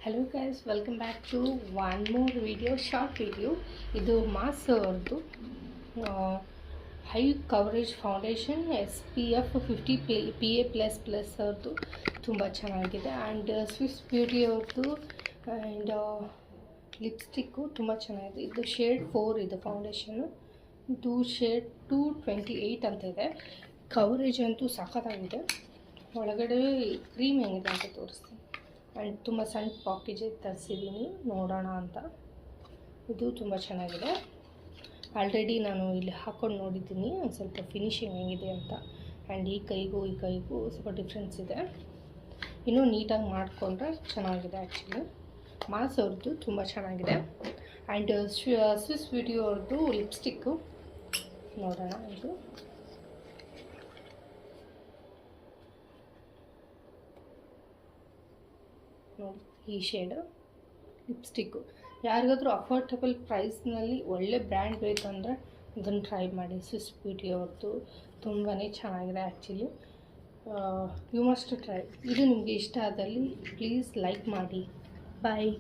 Hello guys, welcome back to one more video, short video. ಇದು mass ಅವ್ರದ್ದು high coverage foundation SPF 50 PA++ ಅವ್ರದ್ದು ತುಂಬ ಚೆನ್ನಾಗಿದೆ. And Swiss beauty ಅವ್ರದ್ದು and lipstick ತುಂಬ ಚೆನ್ನಾಗಿದೆ. ಇದು ಶೇಡ್ 4 ಇದು ಫೌಂಡೇಶನ್ನು. ಇದು ಶೇಡ್ 228 ಅಂತ ಇದೆ. ಕವರೇಜ್ ಅಂತೂ ಸಖತ್ತಾಗಿದೆ. ಒಳಗಡೆ ಕ್ರೀಮ್ ಹೆಂಗಿದೆ ಅಂತ ತೋರಿಸ್ತೀನಿ. ಆ್ಯಂಡ್ ತುಂಬ ಸಣ್ಣ ಪ್ಯಾಕೇಜ್ ತರಿಸಿದ್ದೀನಿ ನೋಡೋಣ ಅಂತ. ಇದು ತುಂಬ ಚೆನ್ನಾಗಿದೆ. ಆಲ್ರೆಡಿ ನಾನು ಇಲ್ಲಿ ಹಾಕ್ಕೊಂಡು ನೋಡಿದ್ದೀನಿ ಒಂದು ಸ್ವಲ್ಪ ಫಿನಿಶಿಂಗ್ ಹೆಂಗಿದೆ ಅಂತ. ಆ್ಯಂಡ್ ಈ ಕೈಗೂ ಸ್ವಲ್ಪ ಡಿಫ್ರೆನ್ಸ್ ಇದೆ. ಇನ್ನೂ ನೀಟಾಗಿ ಮಾಡಿಕೊಂಡ್ರೆ ಚೆನ್ನಾಗಿದೆ. ಆ್ಯಕ್ಚುಲಿ ಮಾಸ್ ಅವ್ರದ್ದು ತುಂಬ ಚೆನ್ನಾಗಿದೆ. ಆ್ಯಂಡ್ ಸ್ವಿಸ್ ಬ್ಯೂಟಿ ಅವ್ರದ್ದು ಲಿಪ್ಸ್ಟಿಕ್ಕು ನೋಡೋಣ. ಇದು ನೋಡಿ, ಈ ಶೇಡು ಲಿಪ್ಸ್ಟಿಕ್ಕು. ಯಾರಿಗಾದರೂ ಅಫೋರ್ಡಬಲ್ ಪ್ರೈಸ್ನಲ್ಲಿ ಒಳ್ಳೆ ಬ್ರ್ಯಾಂಡ್ ಬೇಕಂದರೆ ಇದನ್ನು ಟ್ರೈ ಮಾಡಿ. ಸ್ವಿಸ್ ಬ್ಯೂಟಿ ಅವ್ರದ್ದು ತುಂಬಾ ಚೆನ್ನಾಗಿದೆ. Actually you must try. ಇದು ನಿಮಗೆ ಇಷ್ಟ ಆದಲ್ಲಿ ಪ್ಲೀಸ್ ಲೈಕ್ ಮಾಡಿ. ಬಾಯ್.